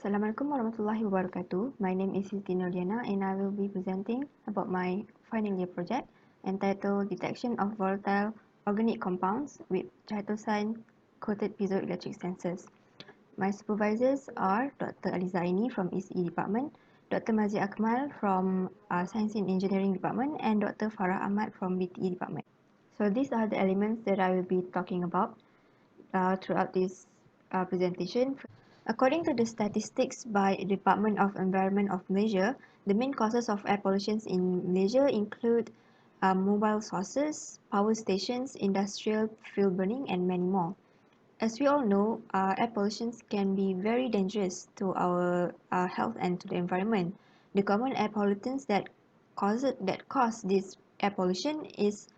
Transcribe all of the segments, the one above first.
Assalamualaikum warahmatullahi wabarakatuh. My name is Siti Nurdiana and I will be presenting about my final year project entitled Detection of Volatile Organic Compounds with Chitosan Coated Piezoelectric Sensors. My supervisors are Dr. ALIZA AINI from ECE Department, Dr. Mazia Akmal from Science and Engineering Department and Dr. Farah Ahmad from BINTI Department. So these are the elements that I will be talking about throughout this presentation. According to the statistics by Department of Environment of Malaysia, the main causes of air pollution in Malaysia include mobile sources, power stations, industrial fuel burning, and many more. As we all know, air pollution can be very dangerous to our health and to the environment. The common air pollutants that cause this air pollution is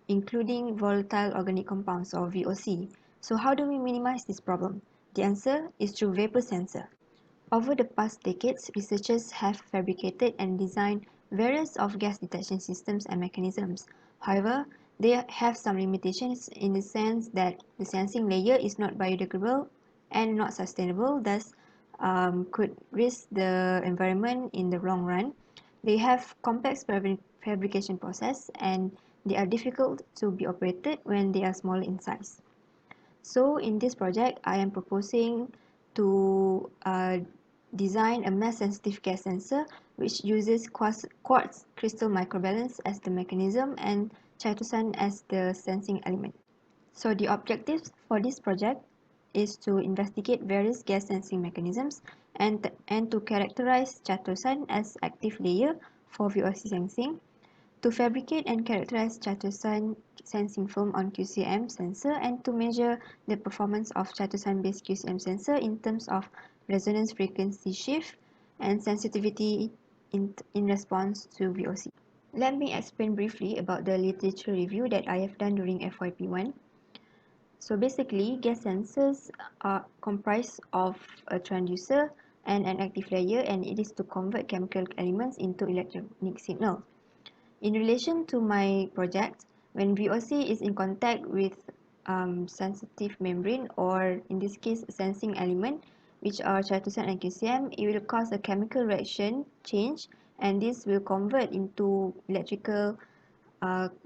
including volatile organic compounds or VOC. So how do we minimize this problem? The answer is through vapor sensor. Over the past decades, researchers have fabricated and designed various of gas detection systems and mechanisms. However, they have some limitations in the sense that the sensing layer is not biodegradable and not sustainable, thus could risk the environment in the long run. They have complex fabrication process and they are difficult to be operated when they are smaller in size. So in this project, I am proposing to design a mass-sensitive gas sensor which uses quartz crystal microbalance as the mechanism and Chitosan as the sensing element. So the objectives for this project is to investigate various gas sensing mechanisms and to characterize Chitosan as active layer for VOC sensing, to fabricate and characterize Chitosan sensing film on QCM sensor and to measure the performance of Chitosan-based QCM sensor in terms of resonance frequency shift and sensitivity in response to VOC. Let me explain briefly about the literature review that I have done during FYP1. So basically, gas sensors are comprised of a transducer and an active layer, and it is to convert chemical elements into electronic signal. In relation to my project, when VOC is in contact with sensitive membrane, or in this case sensing element, which are Chitosan and QCM, it will cause a chemical reaction change, and this will convert into electrical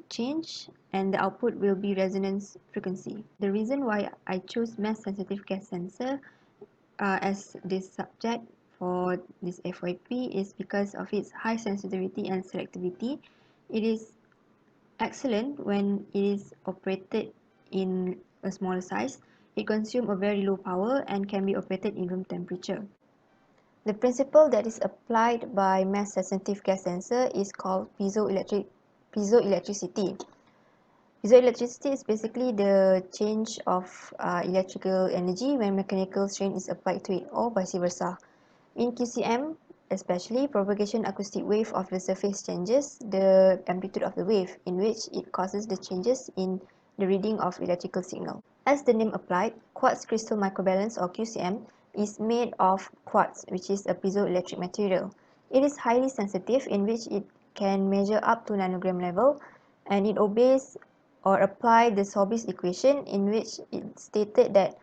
change, and the output will be resonance frequency. The reason why I chose mass sensitive gas sensor as this subject for this FYP is because of its high sensitivity and selectivity. It is excellent when it is operated in a smaller size. It consumes a very low power and can be operated in room temperature. The principle that is applied by mass sensitive gas sensor is called piezoelectricity. Piezoelectricity is basically the change of electrical energy when mechanical strain is applied to it, or vice versa. In QCM, especially, propagation acoustic wave of the surface changes the amplitude of the wave, in which it causes the changes in the reading of electrical signal. As the name applied, quartz crystal microbalance or QCM is made of quartz, which is a piezoelectric material. It is highly sensitive, in which it can measure up to nanogram level, and it obeys or apply the Sobis equation, in which it stated that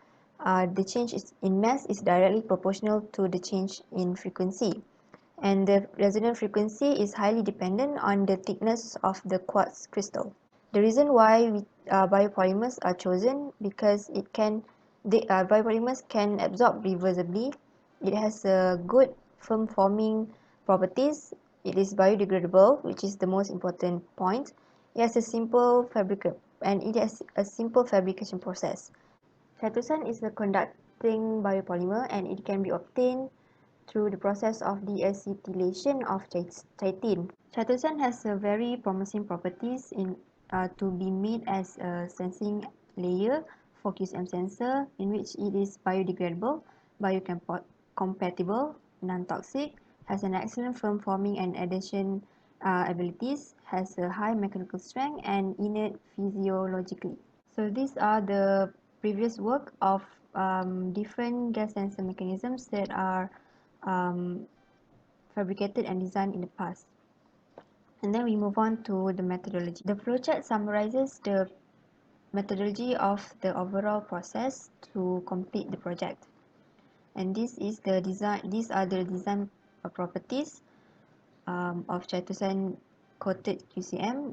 the change in mass is directly proportional to the change in frequency, and the resonant frequency is highly dependent on the thickness of the quartz crystal. The reason why biopolymers are chosen because biopolymers can absorb reversibly. It has a good film forming properties. It is biodegradable, which is the most important point. It has a simple fabrication process. Chitosan is a conducting biopolymer, and it can be obtained through the process of deacetylation of chitin. Chitosan has a very promising properties to be made as a sensing layer for QCM sensor, in which it is biodegradable, biocompatible, non-toxic, has an excellent film forming and adhesion abilities, has a high mechanical strength, and innate physiologically. So these are the previous work of different gas sensor mechanisms that are fabricated and designed in the past. And then we move on to the methodology. The flowchart summarizes the methodology of the overall process to complete the project. And these are the design properties of Chitosan coated QCM.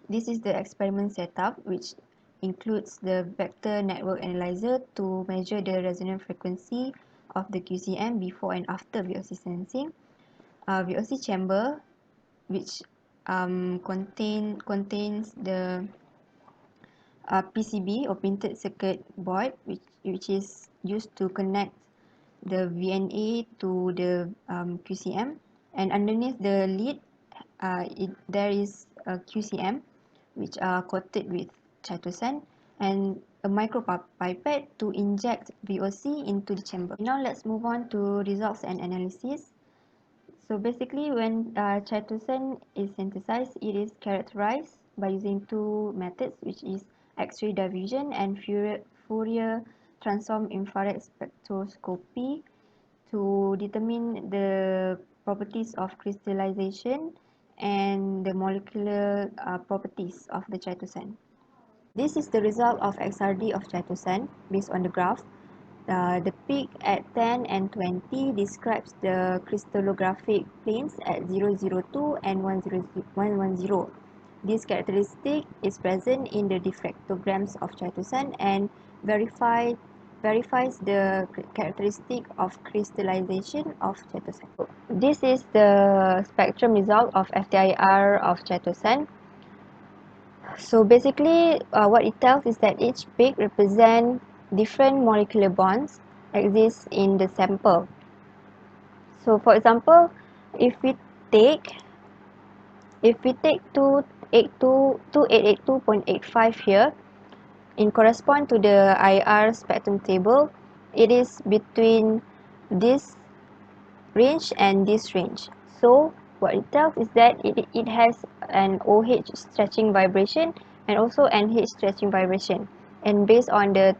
This is the experiment setup, which includes the vector network analyzer to measure the resonant frequency of the QCM before and after VOC sensing. VOC chamber, which contains the PCB or printed circuit board, which is used to connect the VNA to the QCM, and underneath the lid there is a QCM which are coated with Chitosan, and a micro pipette to inject VOC into the chamber. Now let's move on to results and analysis. So basically, when Chitosan is synthesized, it is characterized by using two methods, which is X-ray diffusion and Fourier transform infrared spectroscopy, to determine the properties of crystallization and the molecular properties of the Chitosan. This is the result of XRD of Chitosan based on the graph. The peak at 10 and 20 describes the crystallographic planes at 002 and 110. This characteristic is present in the diffractograms of Chitosan and verifies the characteristic of crystallization of Chitosan. This is the spectrum result of FTIR of Chitosan. So basically, what it tells is that each peak represents different molecular bonds exist in the sample. So for example, if we take 2882.85 here, in correspond to the IR spectrum table, it is between this range and this range. So what it tells is that it has an OH stretching vibration and also NH stretching vibration. And based on the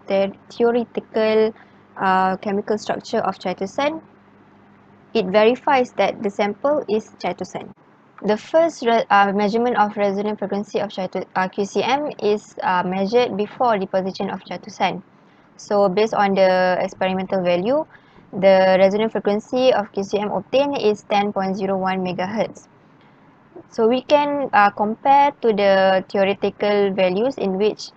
theoretical chemical structure of Chitosan, it verifies that the sample is Chitosan. The first measurement of resonant frequency of QCM is measured before deposition of Chitosan. So based on the experimental value, the resonant frequency of QCM obtained is 10.01 MHz. So we can compare to the theoretical values in which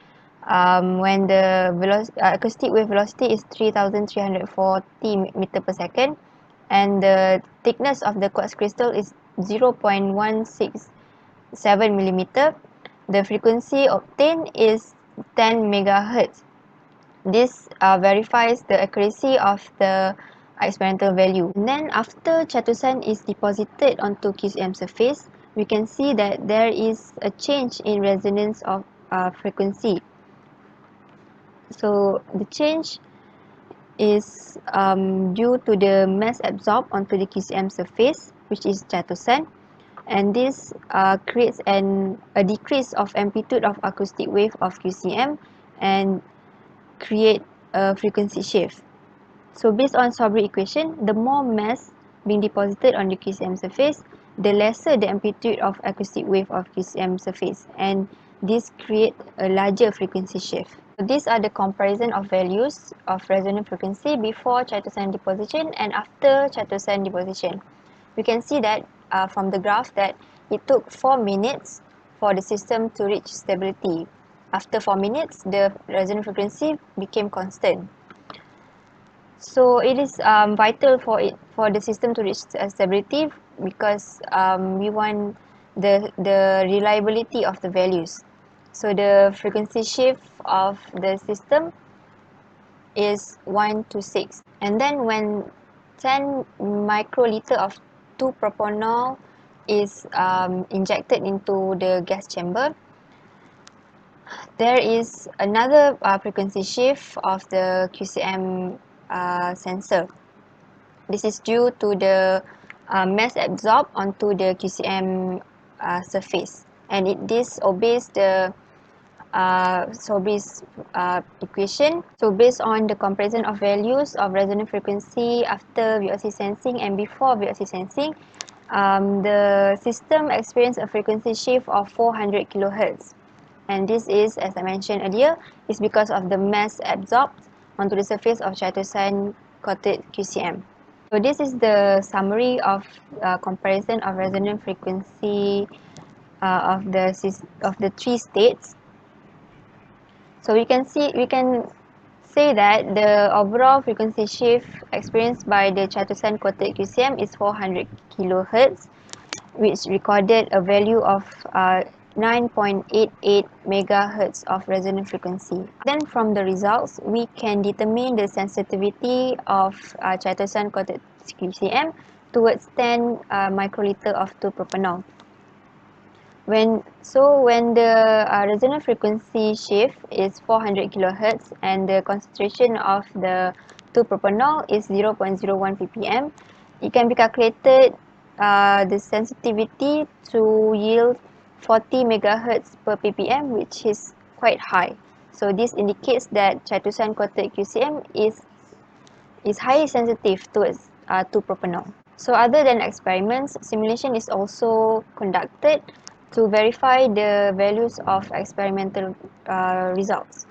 when the acoustic wave velocity is 3,340 meter per second and the thickness of the quartz crystal is 0.167 millimeter, the frequency obtained is 10 megahertz. This verifies the accuracy of the experimental value. And then after Chitosan is deposited onto QCM surface, we can see that there is a change in resonance of frequency. So the change is due to the mass absorbed onto the QCM surface, which is Chitosan, and this creates a decrease of amplitude of acoustic wave of QCM and create a frequency shift. So based on Sobry equation, the more mass being deposited on the QCM surface, the lesser the amplitude of acoustic wave of QCM surface, and this creates a larger frequency shift. So these are the comparison of values of resonant frequency before Chitosan deposition and after Chitosan deposition. We can see that from the graph that it took 4 minutes for the system to reach stability. After 4 minutes, the resonant frequency became constant. So it is vital for the system to reach stability because we want the reliability of the values. So the frequency shift of the system is 1 to 6. And then when 10 microliter of 2-propanol is injected into the gas chamber, there is another frequency shift of the QCM sensor. This is due to the mass absorbed onto the QCM surface, and this obeys the Sobry's equation. So based on the comparison of values of resonant frequency after VOC sensing and before VOC sensing, the system experienced a frequency shift of 400 kHz. And this is, as I mentioned earlier, is because of the mass absorbed onto the surface of Chitosan coated QCM. So this is the summary of comparison of resonance frequency of the three states. So we can say that the overall frequency shift experienced by the Chitosan coated QCM is 400 kHz, which recorded a value of 9.88 megahertz of resonant frequency. Then from the results, we can determine the sensitivity of Chitosan coated QCM towards 10 microliter of 2-propanol. When the resonant frequency shift is 400 kHz and the concentration of the 2-propanol is 0.01 ppm, it can be calculated the sensitivity to yield 40 MHz per ppm, which is quite high. So this indicates that Chitosan coated QCM is highly sensitive towards 2-propanol. So other than experiments, simulation is also conducted to verify the values of experimental results.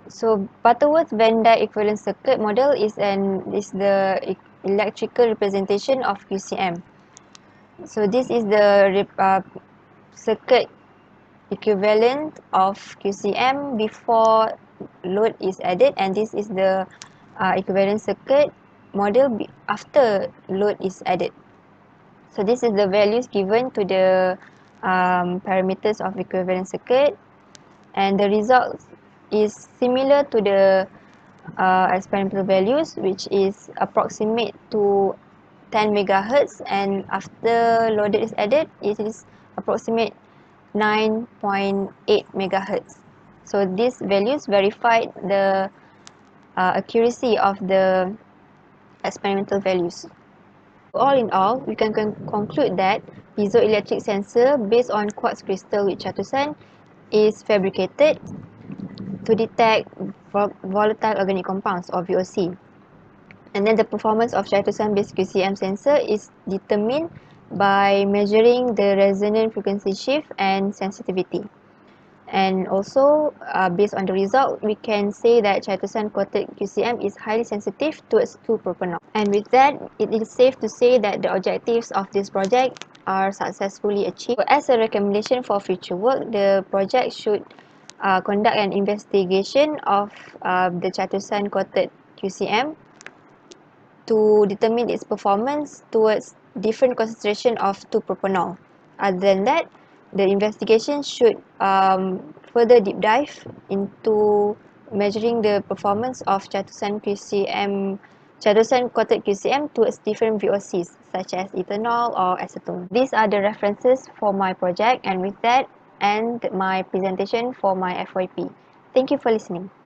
So Butterworth's Venn equivalent circuit model is the electrical representation of QCM. So this is the circuit equivalent of QCM before load is added, and this is the equivalent circuit model after load is added. So this is the values given to the parameters of equivalent circuit, and the result is similar to the experimental values, which is approximate to 10 megahertz, and after loaded is added, it is approximate 9.8 megahertz. So these values verified the accuracy of the experimental values. All in all, we can conclude that piezoelectric sensor based on quartz crystal with Chitosan is fabricated to detect volatile organic compounds, or VOC. And then the performance of Chitosan based QCM sensor is determined by measuring the resonant frequency shift and sensitivity. And also, based on the result, we can say that Chitosan coated QCM is highly sensitive towards 2-propanol. And with that, it is safe to say that the objectives of this project are successfully achieved. So as a recommendation for future work, the project should conduct an investigation of the Chitosan coated QCM to determine its performance towards different concentration of 2-propanol. Other than that, the investigation should further deep dive into measuring the performance of Chitosan coated QCM towards different VOCs such as ethanol or acetone. These are the references for my project, and with that, end my presentation for my FYP. Thank you for listening.